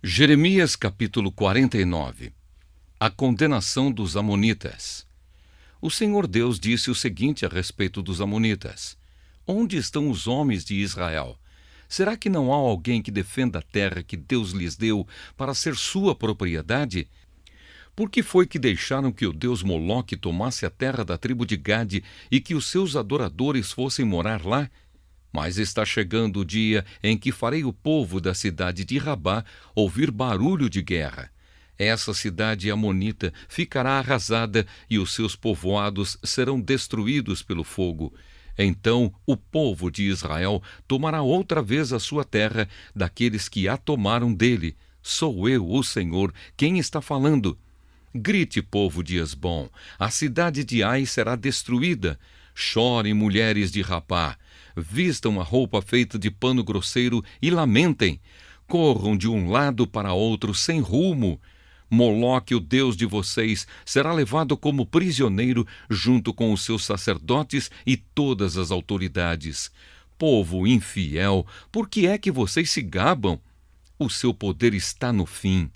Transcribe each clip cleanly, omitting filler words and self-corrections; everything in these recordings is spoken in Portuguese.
Jeremias capítulo 49. A condenação dos Amonitas. O Senhor Deus disse o seguinte a respeito dos Amonitas: Onde estão os homens de Israel? Será que não há alguém que defenda a terra que Deus lhes deu para ser sua propriedade? Por que foi que deixaram que o deus Moloque tomasse a terra da tribo de Gade e que os seus adoradores fossem morar lá? Mas está chegando o dia em que farei o povo da cidade de Rabá ouvir barulho de guerra. Essa cidade amonita ficará arrasada e os seus povoados serão destruídos pelo fogo. Então o povo de Israel tomará outra vez a sua terra daqueles que a tomaram dele. Sou eu, o Senhor, quem está falando. Grite, povo de Esbom, a cidade de Ai será destruída. Chorem, mulheres de Rabá, vistam a roupa feita de pano grosseiro e lamentem. Corram de um lado para outro sem rumo. Moloque, o deus de vocês, será levado como prisioneiro junto com os seus sacerdotes e todas as autoridades. Povo infiel, por que é que vocês se gabam? O seu poder está no fim.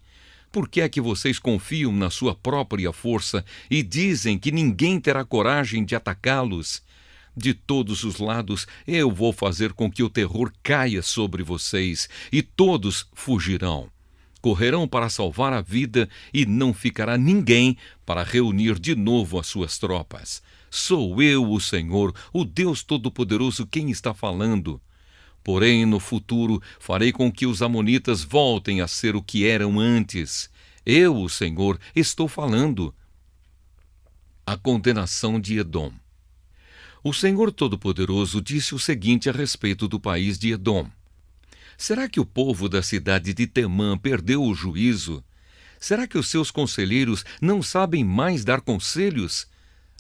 Por que é que vocês confiam na sua própria força e dizem que ninguém terá coragem de atacá-los? De todos os lados eu vou fazer com que o terror caia sobre vocês e todos fugirão. Correrão para salvar a vida e não ficará ninguém para reunir de novo as suas tropas. Sou eu, o Senhor, o Deus Todo-Poderoso, quem está falando. Porém, no futuro, farei com que os amonitas voltem a ser o que eram antes. Eu, o Senhor, estou falando. A condenação de Edom. O Senhor Todo-Poderoso disse o seguinte a respeito do país de Edom: Será que o povo da cidade de Temã perdeu o juízo? Será que os seus conselheiros não sabem mais dar conselhos?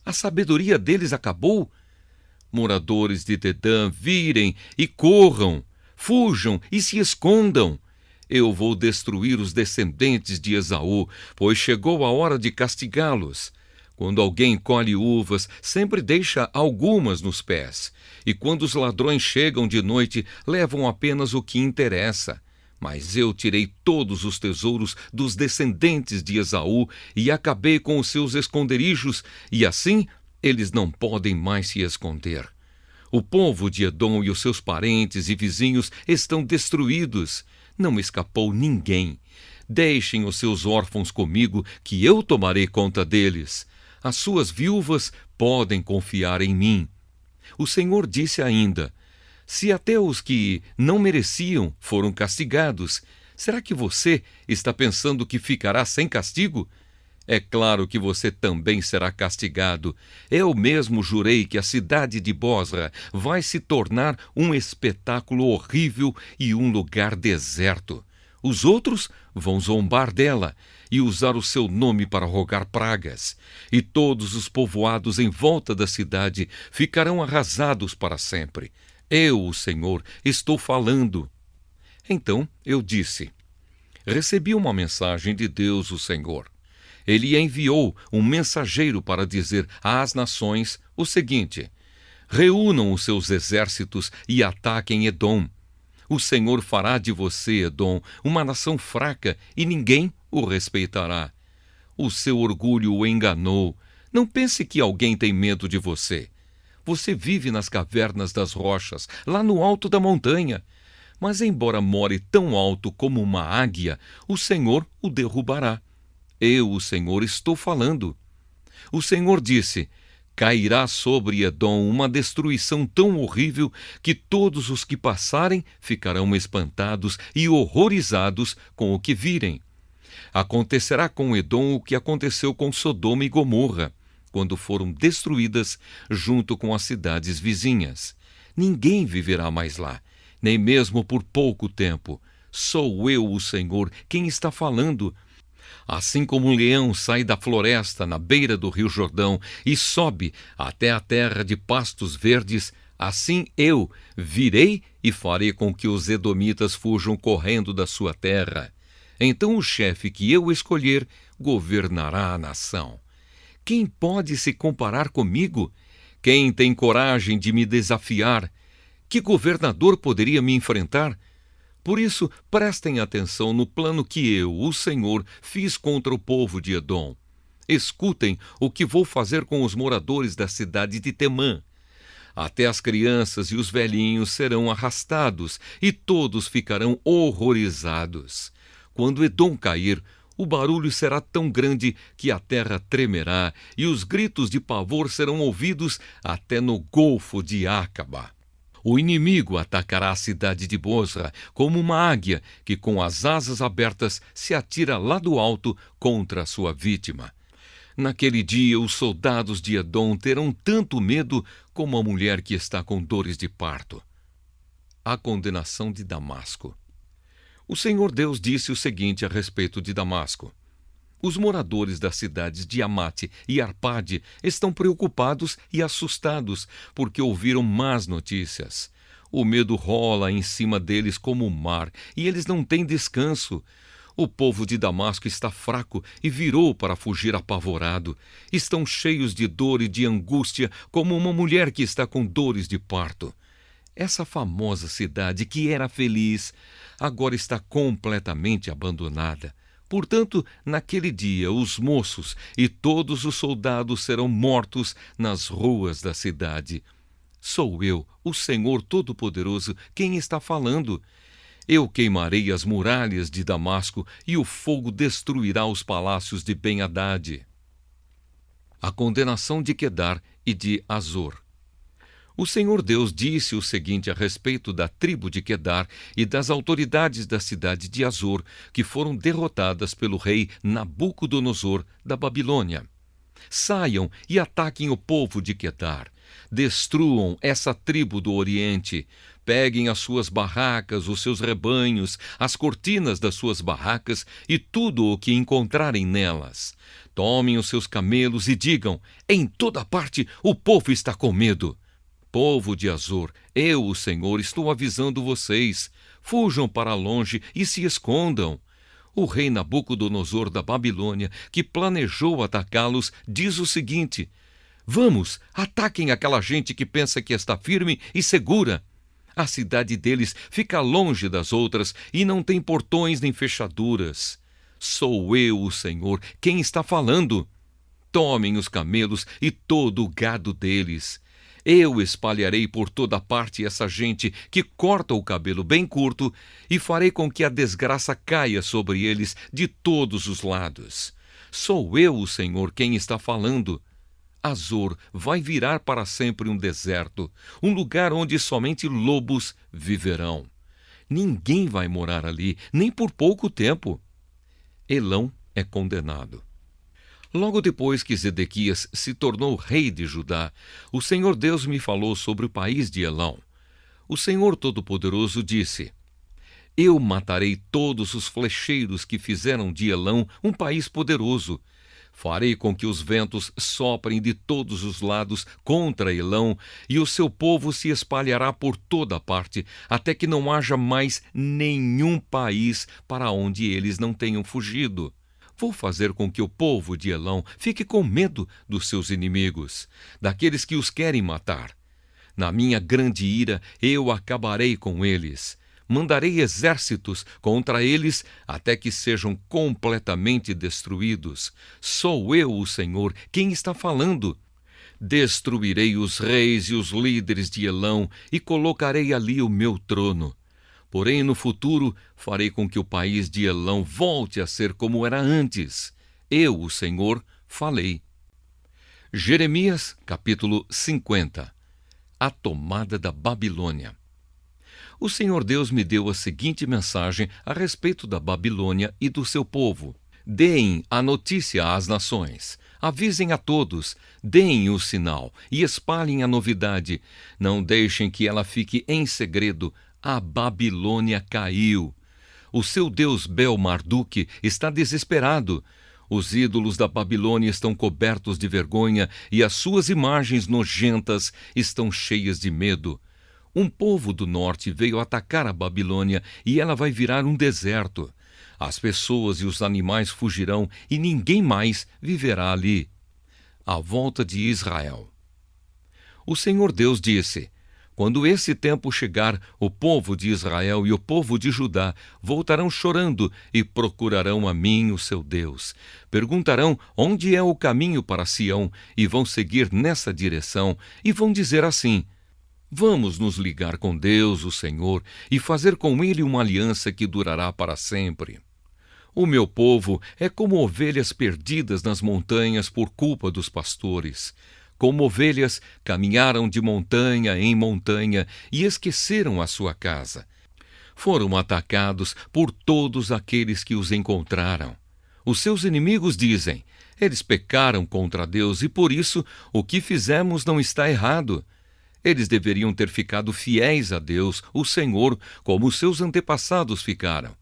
A sabedoria deles acabou? Moradores de Dedã, virem e corram, fujam e se escondam. Eu vou destruir os descendentes de Esaú, pois chegou a hora de castigá-los. Quando alguém colhe uvas, sempre deixa algumas nos pés. E quando os ladrões chegam de noite, levam apenas o que interessa. Mas eu tirei todos os tesouros dos descendentes de Esaú e acabei com os seus esconderijos, e assim eles não podem mais se esconder. O povo de Edom e os seus parentes e vizinhos estão destruídos. Não escapou ninguém. Deixem os seus órfãos comigo, que eu tomarei conta deles. As suas viúvas podem confiar em mim. O Senhor disse ainda: Se até os que não mereciam foram castigados, será que você está pensando que ficará sem castigo? É claro que você também será castigado. Eu mesmo jurei que a cidade de Bosra vai se tornar um espetáculo horrível e um lugar deserto. Os outros vão zombar dela e usar o seu nome para rogar pragas. E todos os povoados em volta da cidade ficarão arrasados para sempre. Eu, o Senhor, estou falando. Então eu disse: Recebi uma mensagem de Deus, o Senhor. Ele enviou um mensageiro para dizer às nações o seguinte: Reúnam os seus exércitos e ataquem Edom. O Senhor fará de você, Edom, uma nação fraca e ninguém o respeitará. O seu orgulho o enganou. Não pense que alguém tem medo de você. Você vive nas cavernas das rochas, lá no alto da montanha. Mas embora more tão alto como uma águia, o Senhor o derrubará. Eu, o Senhor, estou falando. O Senhor disse: Cairá sobre Edom uma destruição tão horrível que todos os que passarem ficarão espantados e horrorizados com o que virem. Acontecerá com Edom o que aconteceu com Sodoma e Gomorra, quando foram destruídas junto com as cidades vizinhas. Ninguém viverá mais lá, nem mesmo por pouco tempo. Sou eu, o Senhor, quem está falando. Assim como um leão sai da floresta na beira do rio Jordão e sobe até a terra de pastos verdes, assim eu virei e farei com que os edomitas fujam correndo da sua terra. Então o chefe que eu escolher governará a nação. Quem pode se comparar comigo? Quem tem coragem de me desafiar? Que governador poderia me enfrentar? Por isso, prestem atenção no plano que eu, o Senhor, fiz contra o povo de Edom. Escutem o que vou fazer com os moradores da cidade de Temã. Até as crianças e os velhinhos serão arrastados, e todos ficarão horrorizados. Quando Edom cair, o barulho será tão grande que a terra tremerá, e os gritos de pavor serão ouvidos até no Golfo de Acaba. O inimigo atacará a cidade de Bosra como uma águia que, com as asas abertas, se atira lá do alto contra a sua vítima. Naquele dia, os soldados de Edom terão tanto medo como a mulher que está com dores de parto. A condenação de Damasco. O Senhor Deus disse o seguinte a respeito de Damasco: os moradores das cidades de Amate e Arpade estão preocupados e assustados porque ouviram más notícias. O medo rola em cima deles como o mar e eles não têm descanso. O povo de Damasco está fraco e virou para fugir apavorado. Estão cheios de dor e de angústia, como uma mulher que está com dores de parto. Essa famosa cidade, que era feliz, agora está completamente abandonada. Portanto, naquele dia, os moços e todos os soldados serão mortos nas ruas da cidade. Sou eu, o Senhor Todo-Poderoso, quem está falando. Eu queimarei as muralhas de Damasco e o fogo destruirá os palácios de Ben-Hadad. A condenação de Quedar e de Azor. O Senhor Deus disse o seguinte a respeito da tribo de Quedar e das autoridades da cidade de Azor, que foram derrotadas pelo rei Nabucodonosor da Babilônia. Saiam e ataquem o povo de Quedar. Destruam essa tribo do Oriente. Peguem as suas barracas, os seus rebanhos, as cortinas das suas barracas e tudo o que encontrarem nelas. Tomem os seus camelos e digam: em toda parte o povo está com medo. Povo de Azor, eu, o Senhor, estou avisando vocês. Fujam para longe e se escondam. O rei Nabucodonosor da Babilônia, que planejou atacá-los, diz o seguinte: vamos, ataquem aquela gente que pensa que está firme e segura. A cidade deles fica longe das outras e não tem portões nem fechaduras. Sou eu, o Senhor, quem está falando. Tomem os camelos e todo o gado deles. Eu espalharei por toda parte essa gente que corta o cabelo bem curto e farei com que a desgraça caia sobre eles de todos os lados. Sou eu, o Senhor, quem está falando. Azor vai virar para sempre um deserto, um lugar onde somente lobos viverão. Ninguém vai morar ali, nem por pouco tempo. Elão é condenado. Logo depois que Zedequias se tornou rei de Judá, o Senhor Deus me falou sobre o país de Elão. O Senhor Todo-Poderoso disse: eu matarei todos os flecheiros que fizeram de Elão um país poderoso. Farei com que os ventos soprem de todos os lados contra Elão, e o seu povo se espalhará por toda parte, até que não haja mais nenhum país para onde eles não tenham fugido. Vou fazer com que o povo de Elão fique com medo dos seus inimigos, daqueles que os querem matar. Na minha grande ira, eu acabarei com eles. Mandarei exércitos contra eles até que sejam completamente destruídos. Sou eu, o Senhor, quem está falando. Destruirei os reis e os líderes de Elão e colocarei ali o meu trono. Porém, no futuro, farei com que o país de Elão volte a ser como era antes. Eu, o Senhor, falei. Jeremias, capítulo 50. A tomada da Babilônia. O Senhor Deus me deu a seguinte mensagem a respeito da Babilônia e do seu povo. Deem a notícia às nações, avisem a todos, deem o sinal e espalhem a novidade. Não deixem que ela fique em segredo. A Babilônia caiu. O seu deus Bel-Marduk está desesperado. Os ídolos da Babilônia estão cobertos de vergonha e as suas imagens nojentas estão cheias de medo. Um povo do norte veio atacar a Babilônia e ela vai virar um deserto. As pessoas e os animais fugirão e ninguém mais viverá ali. A volta de Israel. O Senhor Deus disse: Quando esse tempo chegar, o povo de Israel e o povo de Judá voltarão chorando e procurarão a mim, o seu Deus. Perguntarão onde é o caminho para Sião e vão seguir nessa direção e vão dizer assim: vamos nos ligar com Deus, o Senhor, e fazer com Ele uma aliança que durará para sempre. O meu povo é como ovelhas perdidas nas montanhas por culpa dos pastores. Como ovelhas, caminharam de montanha em montanha e esqueceram a sua casa. Foram atacados por todos aqueles que os encontraram. Os seus inimigos dizem: eles pecaram contra Deus e por isso o que fizemos não está errado. Eles deveriam ter ficado fiéis a Deus, o Senhor, como seus antepassados ficaram.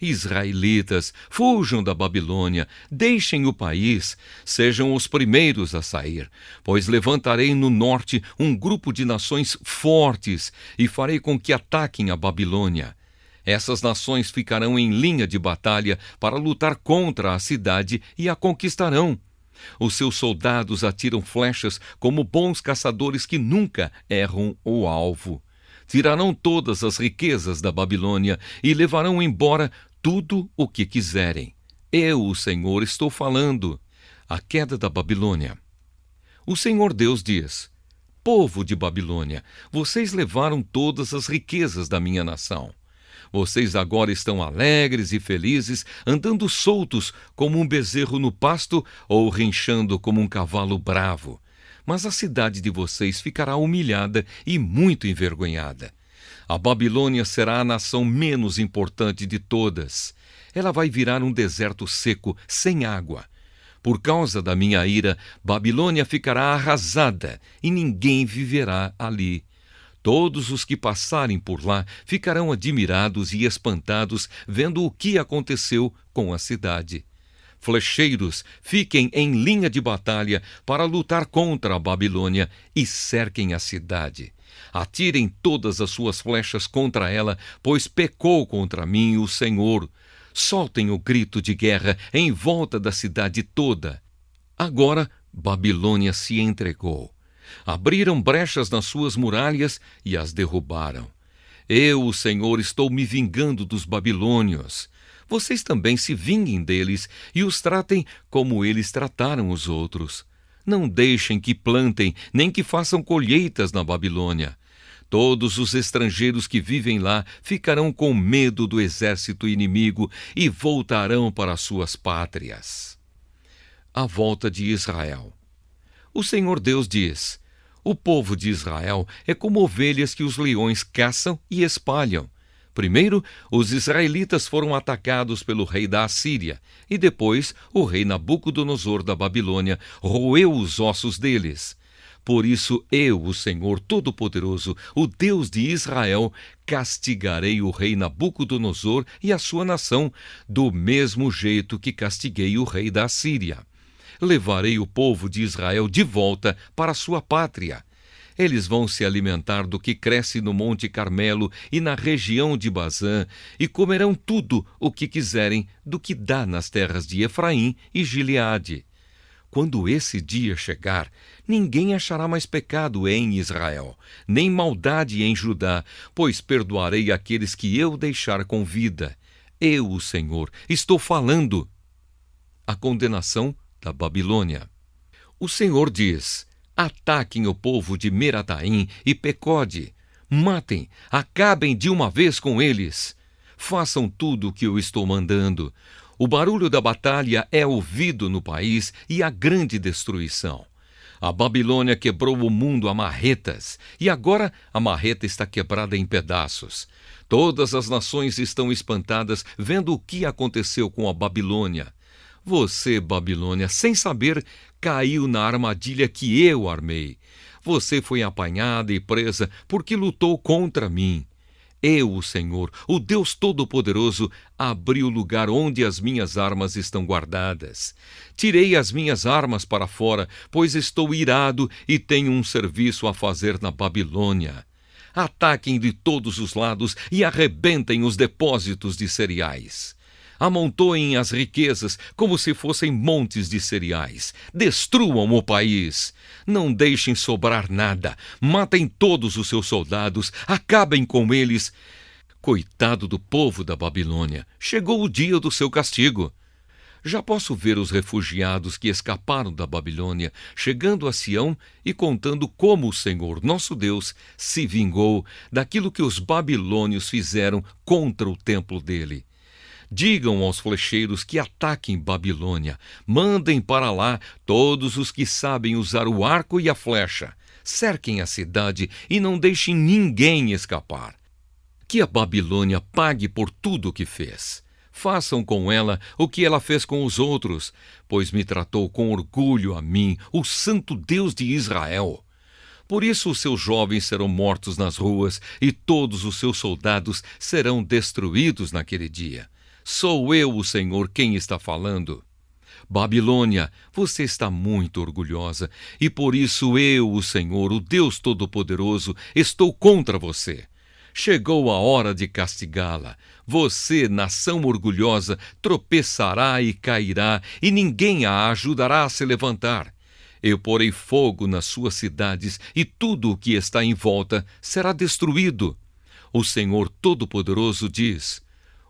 Israelitas, fujam da Babilônia, deixem o país, sejam os primeiros a sair, pois levantarei no norte um grupo de nações fortes e farei com que ataquem a Babilônia. Essas nações ficarão em linha de batalha para lutar contra a cidade e a conquistarão. Os seus soldados atiram flechas como bons caçadores que nunca erram o alvo. Tirarão todas as riquezas da Babilônia e levarão embora tudo o que quiserem. Eu, o Senhor, estou falando. A queda da Babilônia. O Senhor Deus diz: povo de Babilônia, vocês levaram todas as riquezas da minha nação. Vocês agora estão alegres e felizes, andando soltos como um bezerro no pasto ou rinchando como um cavalo bravo. Mas a cidade de vocês ficará humilhada e muito envergonhada. A Babilônia será a nação menos importante de todas. Ela vai virar um deserto seco, sem água. Por causa da minha ira, Babilônia ficará arrasada e ninguém viverá ali. Todos os que passarem por lá ficarão admirados e espantados vendo o que aconteceu com a cidade. Flecheiros, fiquem em linha de batalha para lutar contra a Babilônia e cerquem a cidade. Atirem todas as suas flechas contra ela, pois pecou contra mim, o Senhor. Soltem o grito de guerra em volta da cidade toda. Agora Babilônia se entregou. Abriram brechas nas suas muralhas e as derrubaram. Eu, o Senhor, estou me vingando dos babilônios. Vocês também se vinguem deles e os tratem como eles trataram os outros. Não deixem que plantem, nem que façam colheitas na Babilônia. Todos os estrangeiros que vivem lá ficarão com medo do exército inimigo e voltarão para suas pátrias. A volta de Israel. O Senhor Deus diz: o povo de Israel é como ovelhas que os leões caçam e espalham. Primeiro, os israelitas foram atacados pelo rei da Assíria, e depois o rei Nabucodonosor da Babilônia roeu os ossos deles. Por isso eu, o Senhor Todo-Poderoso, o Deus de Israel, castigarei o rei Nabucodonosor e a sua nação, do mesmo jeito que castiguei o rei da Assíria. Levarei o povo de Israel de volta para sua pátria. Eles vão se alimentar do que cresce no Monte Carmelo e na região de Bazã, e comerão tudo o que quiserem do que dá nas terras de Efraim e Gileade. Quando esse dia chegar, ninguém achará mais pecado em Israel, nem maldade em Judá, pois perdoarei aqueles que eu deixar com vida. Eu, o Senhor, estou falando. A condenação da Babilônia. O Senhor diz: ataquem o povo de Merataim e Pecode. Matem, acabem de uma vez com eles. Façam tudo o que eu estou mandando. O barulho da batalha é ouvido no país e há grande destruição. A Babilônia quebrou o mundo a marretas, e agora a marreta está quebrada em pedaços. Todas as nações estão espantadas vendo o que aconteceu com a Babilônia. Você, Babilônia, sem saber, caiu na armadilha que eu armei. Você foi apanhada e presa porque lutou contra mim. Eu, o Senhor, o Deus Todo-Poderoso, abri o lugar onde as minhas armas estão guardadas. Tirei as minhas armas para fora, pois estou irado e tenho um serviço a fazer na Babilônia. Ataquem de todos os lados e arrebentem os depósitos de cereais. Amontoem as riquezas como se fossem montes de cereais. Destruam o país. Não deixem sobrar nada. Matem todos os seus soldados. Acabem com eles. Coitado do povo da Babilônia. Chegou o dia do seu castigo. Já posso ver os refugiados que escaparam da Babilônia chegando a Sião e contando como o Senhor, nosso Deus, se vingou daquilo que os babilônios fizeram contra o templo dele. Digam aos flecheiros que ataquem Babilônia. Mandem para lá todos os que sabem usar o arco e a flecha. Cerquem a cidade e não deixem ninguém escapar. Que a Babilônia pague por tudo o que fez. Façam com ela o que ela fez com os outros, pois me tratou com orgulho a mim, o Santo Deus de Israel. Por isso os seus jovens serão mortos nas ruas e todos os seus soldados serão destruídos naquele dia. Sou eu, o Senhor, quem está falando. Babilônia, você está muito orgulhosa, e por isso eu, o Senhor, o Deus Todo-Poderoso, estou contra você. Chegou a hora de castigá-la. Você, nação orgulhosa, tropeçará e cairá, e ninguém a ajudará a se levantar. Eu porei fogo nas suas cidades, e tudo o que está em volta será destruído. O Senhor Todo-Poderoso diz: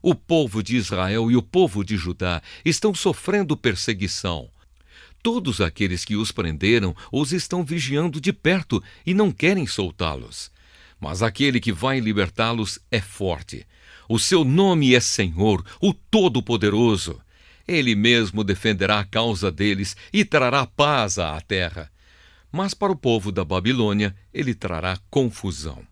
o povo de Israel e o povo de Judá estão sofrendo perseguição. Todos aqueles que os prenderam os estão vigiando de perto e não querem soltá-los. Mas aquele que vai libertá-los é forte. O seu nome é Senhor, o Todo-Poderoso. Ele mesmo defenderá a causa deles e trará paz à terra. Mas para o povo da Babilônia, ele trará confusão.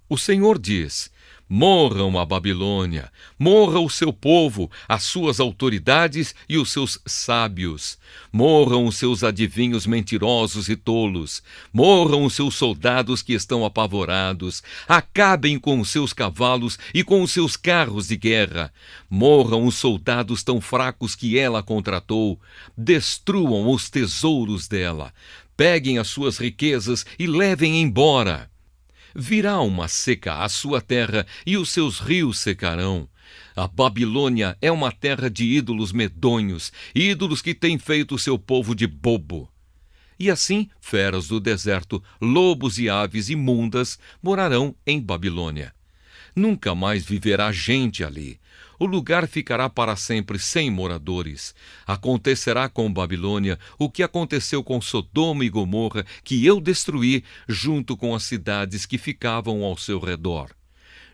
O Senhor diz: morram a Babilônia, morra o seu povo, as suas autoridades e os seus sábios. Morram os seus adivinhos mentirosos e tolos. Morram os seus soldados que estão apavorados. Acabem com os seus cavalos e com os seus carros de guerra. Morram os soldados tão fracos que ela contratou. Destruam os tesouros dela. Peguem as suas riquezas e levem embora. Virá uma seca à sua terra e os seus rios secarão. A Babilônia é uma terra de ídolos medonhos, ídolos que têm feito seu povo de bobo. E assim, feras do deserto, lobos e aves imundas morarão em Babilônia. Nunca mais viverá gente ali. O lugar ficará para sempre sem moradores. Acontecerá com Babilônia o que aconteceu com Sodoma e Gomorra, que eu destruí, junto com as cidades que ficavam ao seu redor.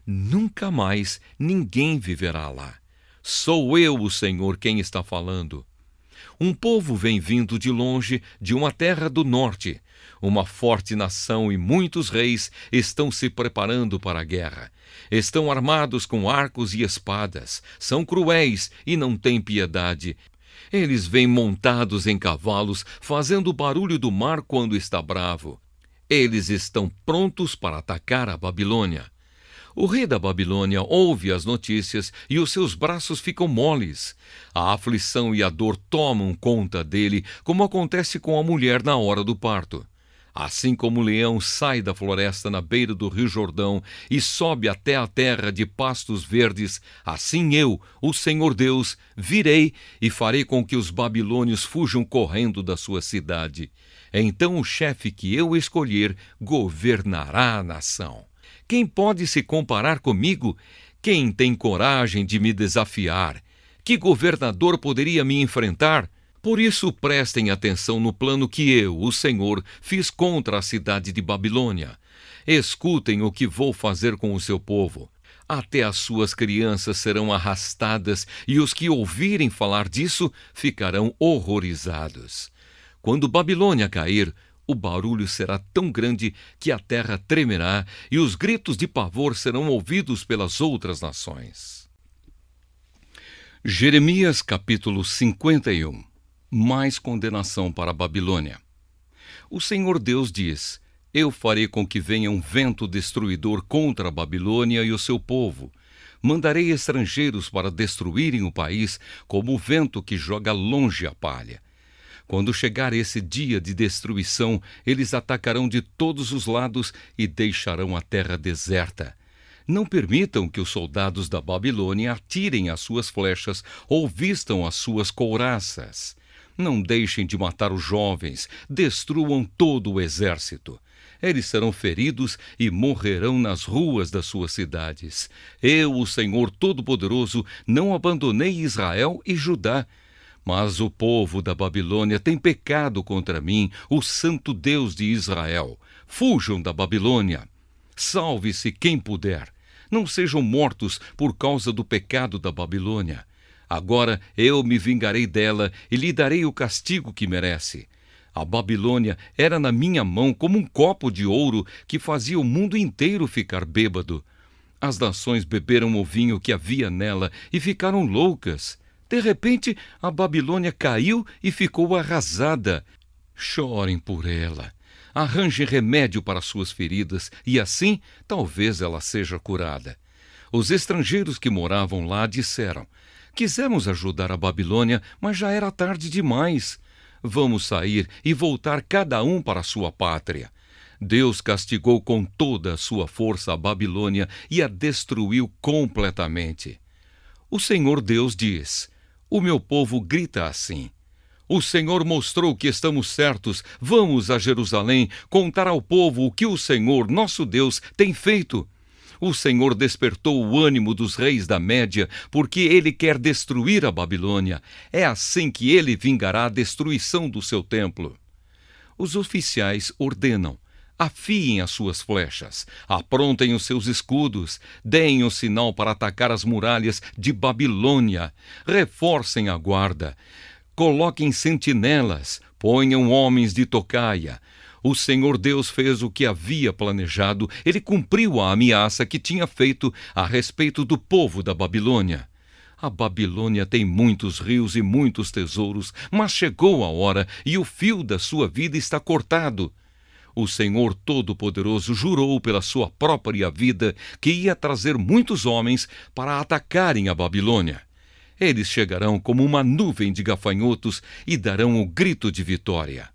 Nunca mais ninguém viverá lá. Sou eu, o Senhor, quem está falando. Um povo vem vindo de longe, de uma terra do norte. Uma forte nação e muitos reis estão se preparando para a guerra. Estão armados com arcos e espadas. São cruéis e não têm piedade. Eles vêm montados em cavalos, fazendo o barulho do mar quando está bravo. Eles estão prontos para atacar a Babilônia. O rei da Babilônia ouve as notícias e os seus braços ficam moles. A aflição e a dor tomam conta dele, como acontece com a mulher na hora do parto. Assim como o leão sai da floresta na beira do rio Jordão e sobe até a terra de pastos verdes, assim eu, o Senhor Deus, virei e farei com que os babilônios fujam correndo da sua cidade. Então o chefe que eu escolher governará a nação. Quem pode se comparar comigo? Quem tem coragem de me desafiar? Que governador poderia me enfrentar? Por isso prestem atenção no plano que eu, o Senhor, fiz contra a cidade de Babilônia. Escutem o que vou fazer com o seu povo. Até as suas crianças serão arrastadas e os que ouvirem falar disso ficarão horrorizados. Quando Babilônia cair, o barulho será tão grande que a terra tremerá e os gritos de pavor serão ouvidos pelas outras nações. Jeremias capítulo 51. Mais condenação para a Babilônia. O Senhor Deus diz: eu farei com que venha um vento destruidor contra a Babilônia e o seu povo. Mandarei estrangeiros para destruírem o país, como o vento que joga longe a palha. Quando chegar esse dia de destruição, eles atacarão de todos os lados e deixarão a terra deserta. Não permitam que os soldados da Babilônia atirem as suas flechas ou vistam as suas couraças. Não deixem de matar os jovens, destruam todo o exército. Eles serão feridos e morrerão nas ruas das suas cidades. Eu, o Senhor Todo-Poderoso, não abandonei Israel e Judá. Mas o povo da Babilônia tem pecado contra mim, o Santo Deus de Israel. Fujam da Babilônia. Salve-se quem puder. Não sejam mortos por causa do pecado da Babilônia. Agora eu me vingarei dela e lhe darei o castigo que merece. A Babilônia era na minha mão como um copo de ouro que fazia o mundo inteiro ficar bêbado. As nações beberam o vinho que havia nela e ficaram loucas. De repente, a Babilônia caiu e ficou arrasada. Chorem por ela. Arranjem remédio para suas feridas e assim talvez ela seja curada. Os estrangeiros que moravam lá disseram: quisemos ajudar a Babilônia, mas já era tarde demais. Vamos sair e voltar cada um para a sua pátria. Deus castigou com toda a sua força a Babilônia e a destruiu completamente. O Senhor Deus diz: o meu povo grita assim: o Senhor mostrou que estamos certos. Vamos a Jerusalém contar ao povo o que o Senhor, nosso Deus, tem feito. O Senhor despertou o ânimo dos reis da Média, porque ele quer destruir a Babilônia. É assim que ele vingará a destruição do seu templo. Os oficiais ordenam: afiem as suas flechas, aprontem os seus escudos, deem o sinal para atacar as muralhas de Babilônia, reforcem a guarda, coloquem sentinelas, ponham homens de tocaia. O Senhor Deus fez o que havia planejado, ele cumpriu a ameaça que tinha feito a respeito do povo da Babilônia. A Babilônia tem muitos rios e muitos tesouros, mas chegou a hora e o fio da sua vida está cortado. O Senhor Todo-Poderoso jurou pela sua própria vida que ia trazer muitos homens para atacarem a Babilônia. Eles chegarão como uma nuvem de gafanhotos e darão o grito de vitória.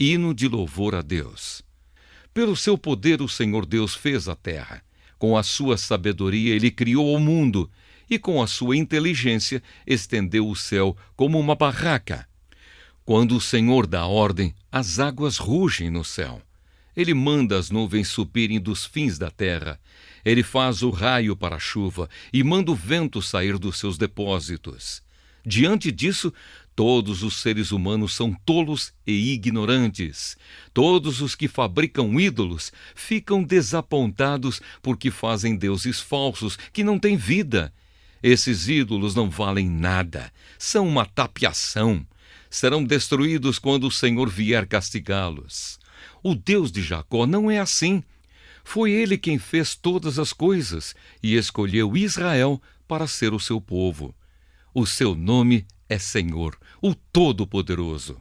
Hino de louvor a Deus. Pelo seu poder o Senhor Deus fez a terra. Com a sua sabedoria ele criou o mundo e com a sua inteligência estendeu o céu como uma barraca. Quando o Senhor dá ordem, as águas rugem no céu. Ele manda as nuvens subirem dos fins da terra. Ele faz o raio para a chuva e manda o vento sair dos seus depósitos. Diante disso, todos os seres humanos são tolos e ignorantes. Todos os que fabricam ídolos ficam desapontados porque fazem deuses falsos que não têm vida. Esses ídolos não valem nada, são uma tapiação. Serão destruídos quando o Senhor vier castigá-los. O Deus de Jacó não é assim. Foi ele quem fez todas as coisas e escolheu Israel para ser o seu povo. O seu nome é Senhor, o Todo-Poderoso.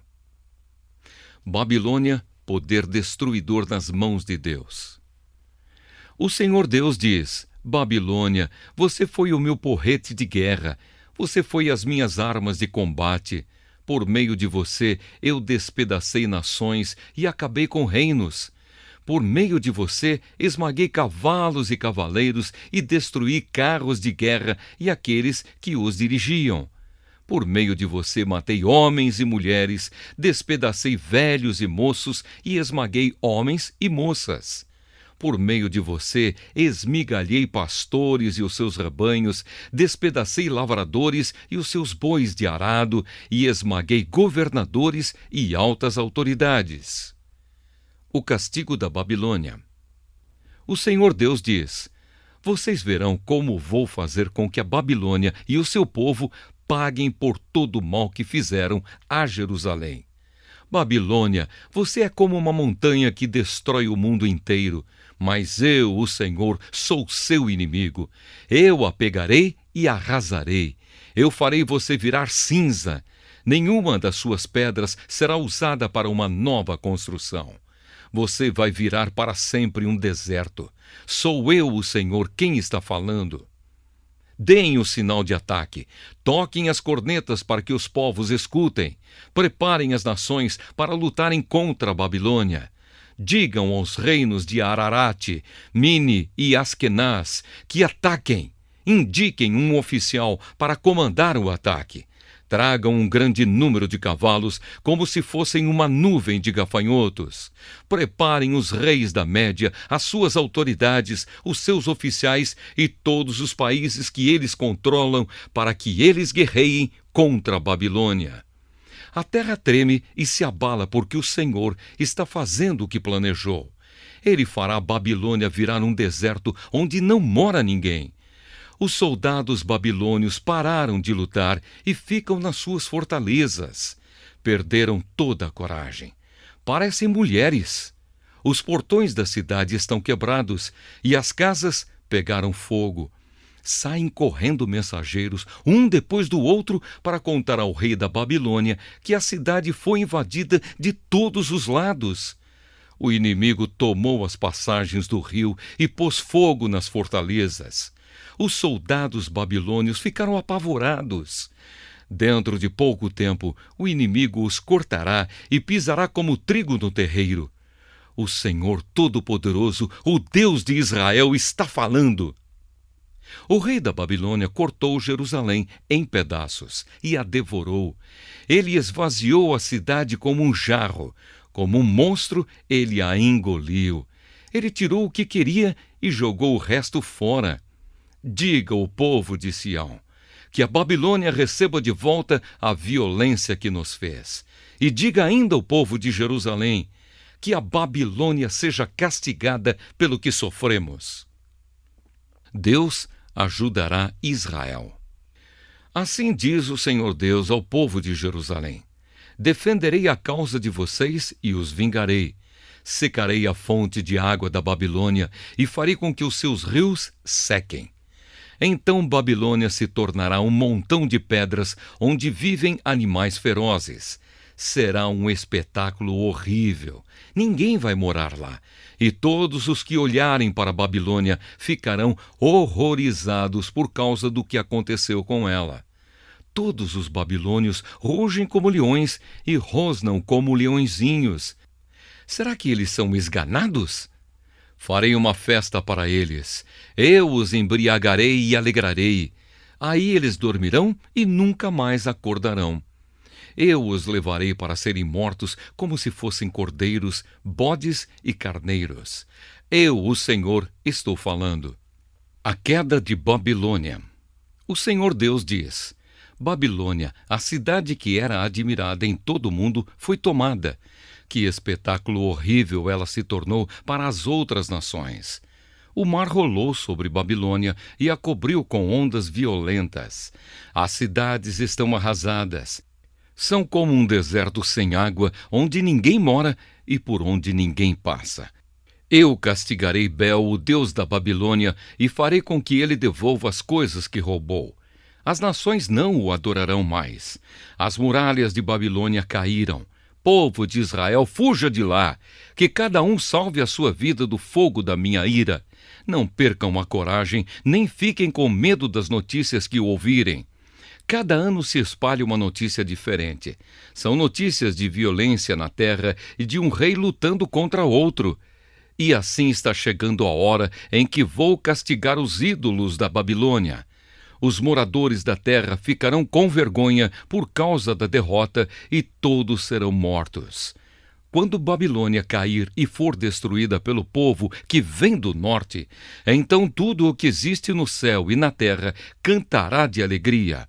Babilônia, poder destruidor nas mãos de Deus. O Senhor Deus diz: Babilônia, você foi o meu porrete de guerra, você foi as minhas armas de combate. Por meio de você, eu despedacei nações e acabei com reinos. Por meio de você, esmaguei cavalos e cavaleiros e destruí carros de guerra e aqueles que os dirigiam. Por meio de você, matei homens e mulheres, despedacei velhos e moços e esmaguei homens e moças. Por meio de você, esmigalhei pastores e os seus rebanhos, despedacei lavradores e os seus bois de arado e esmaguei governadores e altas autoridades. O castigo da Babilônia. O Senhor Deus diz: vocês verão como vou fazer com que a Babilônia e o seu povo paguem por todo o mal que fizeram a Jerusalém. Babilônia, você é como uma montanha que destrói o mundo inteiro, mas eu, o Senhor, sou seu inimigo. Eu a pegarei e arrasarei. Eu farei você virar cinza. Nenhuma das suas pedras será usada para uma nova construção. Você vai virar para sempre um deserto. Sou eu, o Senhor, quem está falando. Deem o sinal de ataque. Toquem as cornetas para que os povos escutem. Preparem as nações para lutarem contra a Babilônia. Digam aos reinos de Ararate, Mini e Askenaz que ataquem. Indiquem um oficial para comandar o ataque. Tragam um grande número de cavalos, como se fossem uma nuvem de gafanhotos. Preparem os reis da Média, as suas autoridades, os seus oficiais e todos os países que eles controlam, para que eles guerreiem contra a Babilônia. A terra treme e se abala porque o Senhor está fazendo o que planejou. Ele fará a Babilônia virar um deserto onde não mora ninguém. Os soldados babilônios pararam de lutar e ficam nas suas fortalezas. Perderam toda a coragem. Parecem mulheres. Os portões da cidade estão quebrados e as casas pegaram fogo. Saem correndo mensageiros, um depois do outro, para contar ao rei da Babilônia que a cidade foi invadida de todos os lados. O inimigo tomou as passagens do rio e pôs fogo nas fortalezas. Os soldados babilônios ficaram apavorados. Dentro de pouco tempo, o inimigo os cortará e pisará como trigo no terreiro. O Senhor Todo-Poderoso, o Deus de Israel, está falando. O rei da Babilônia cortou Jerusalém em pedaços e a devorou. Ele esvaziou a cidade como um jarro. Como um monstro, ele a engoliu. Ele tirou o que queria e jogou o resto fora. Diga ao povo de Sião que a Babilônia receba de volta a violência que nos fez. E diga ainda ao povo de Jerusalém que a Babilônia seja castigada pelo que sofremos. Deus ajudará Israel. Assim diz o Senhor Deus ao povo de Jerusalém: defenderei a causa de vocês e os vingarei. Secarei a fonte de água da Babilônia e farei com que os seus rios sequem. Então Babilônia se tornará um montão de pedras onde vivem animais ferozes. Será um espetáculo horrível. Ninguém vai morar lá. E todos os que olharem para a Babilônia ficarão horrorizados por causa do que aconteceu com ela. Todos os babilônios rugem como leões e rosnam como leõezinhos. Será que eles são esganados? Farei uma festa para eles. Eu os embriagarei e alegrarei. Aí eles dormirão e nunca mais acordarão. Eu os levarei para serem mortos como se fossem cordeiros, bodes e carneiros. Eu, o Senhor, estou falando. A queda de Babilônia. O Senhor Deus diz: Babilônia, a cidade que era admirada em todo o mundo, foi tomada. Que espetáculo horrível ela se tornou para as outras nações. O mar rolou sobre Babilônia e a cobriu com ondas violentas. As cidades estão arrasadas. São como um deserto sem água, onde ninguém mora e por onde ninguém passa. Eu castigarei Bel, o deus da Babilônia, e farei com que ele devolva as coisas que roubou. As nações não o adorarão mais. As muralhas de Babilônia caíram. Povo de Israel, fuja de lá, que cada um salve a sua vida do fogo da minha ira. Não percam a coragem, nem fiquem com medo das notícias que ouvirem. Cada ano se espalha uma notícia diferente. São notícias de violência na terra e de um rei lutando contra outro. E assim está chegando a hora em que vou castigar os ídolos da Babilônia. Os moradores da terra ficarão com vergonha por causa da derrota e todos serão mortos. Quando Babilônia cair e for destruída pelo povo que vem do norte, então tudo o que existe no céu e na terra cantará de alegria.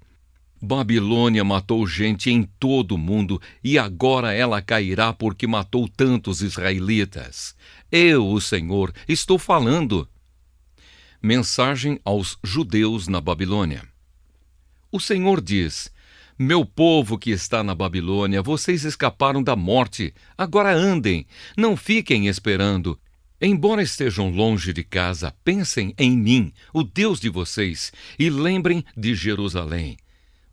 Babilônia matou gente em todo o mundo e agora ela cairá porque matou tantos israelitas. Eu, o Senhor, estou falando. Mensagem aos judeus na Babilônia. O Senhor diz: meu povo que está na Babilônia, vocês escaparam da morte. Agora andem, não fiquem esperando. Embora estejam longe de casa, pensem em mim, o Deus de vocês, e lembrem de Jerusalém.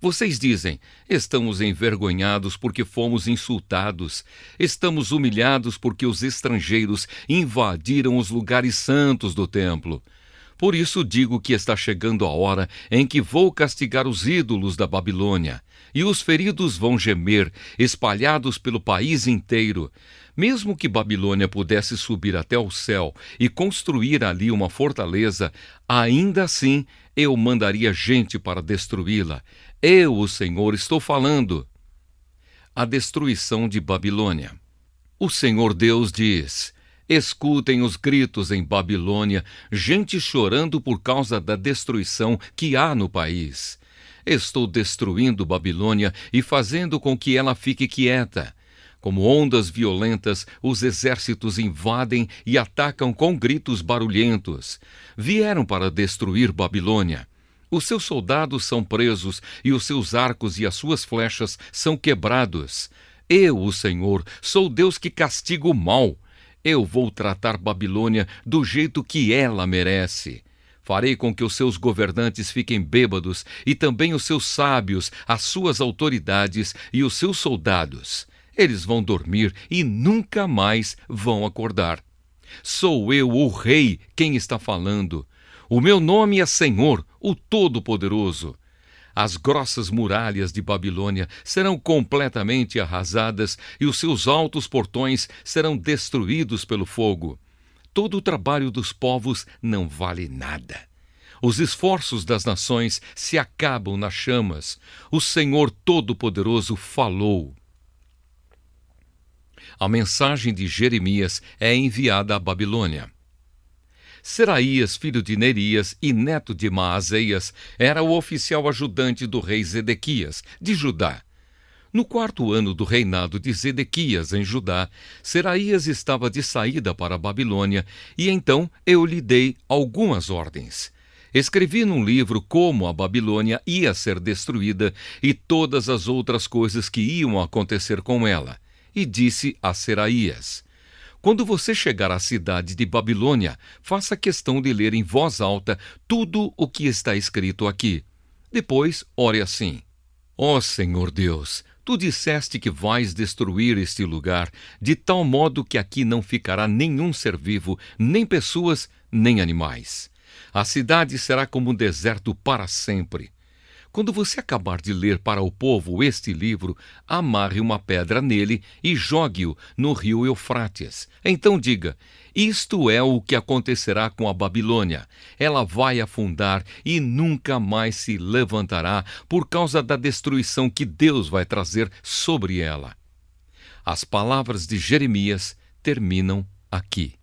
Vocês dizem: estamos envergonhados porque fomos insultados. Estamos humilhados porque os estrangeiros invadiram os lugares santos do templo. Por isso digo que está chegando a hora em que vou castigar os ídolos da Babilônia, e os feridos vão gemer, espalhados pelo país inteiro. Mesmo que Babilônia pudesse subir até o céu e construir ali uma fortaleza, ainda assim eu mandaria gente para destruí-la. Eu, o Senhor, estou falando. A destruição de Babilônia. O Senhor Deus diz: escutem os gritos em Babilônia, gente chorando por causa da destruição que há no país. Estou destruindo Babilônia e fazendo com que ela fique quieta. Como ondas violentas, os exércitos invadem e atacam com gritos barulhentos. Vieram para destruir Babilônia. Os seus soldados são presos e os seus arcos e as suas flechas são quebrados. Eu, o Senhor, sou Deus que castiga o mal. Eu vou tratar Babilônia do jeito que ela merece. Farei com que os seus governantes fiquem bêbados e também os seus sábios, as suas autoridades e os seus soldados. Eles vão dormir e nunca mais vão acordar. Sou eu, o Rei, quem está falando. O meu nome é Senhor, o Todo-Poderoso. As grossas muralhas de Babilônia serão completamente arrasadas e os seus altos portões serão destruídos pelo fogo. Todo o trabalho dos povos não vale nada. Os esforços das nações se acabam nas chamas. O Senhor Todo-Poderoso falou. A mensagem de Jeremias é enviada à Babilônia. Seraías, filho de Nerias e neto de Maazéias, era o oficial ajudante do rei Zedequias, de Judá. No 4º ano do reinado de Zedequias em Judá, Seraías estava de saída para a Babilônia, e então eu lhe dei algumas ordens. Escrevi num livro como a Babilônia ia ser destruída e todas as outras coisas que iam acontecer com ela. E disse a Seraías: quando você chegar à cidade de Babilônia, faça questão de ler em voz alta tudo o que está escrito aqui. Depois, ore assim: ó Senhor Deus, tu disseste que vais destruir este lugar, de tal modo que aqui não ficará nenhum ser vivo, nem pessoas, nem animais. A cidade será como um deserto para sempre. Quando você acabar de ler para o povo este livro, amarre uma pedra nele e jogue-o no rio Eufrates. Então diga: isto é o que acontecerá com a Babilônia. Ela vai afundar e nunca mais se levantará por causa da destruição que Deus vai trazer sobre ela. As palavras de Jeremias terminam aqui.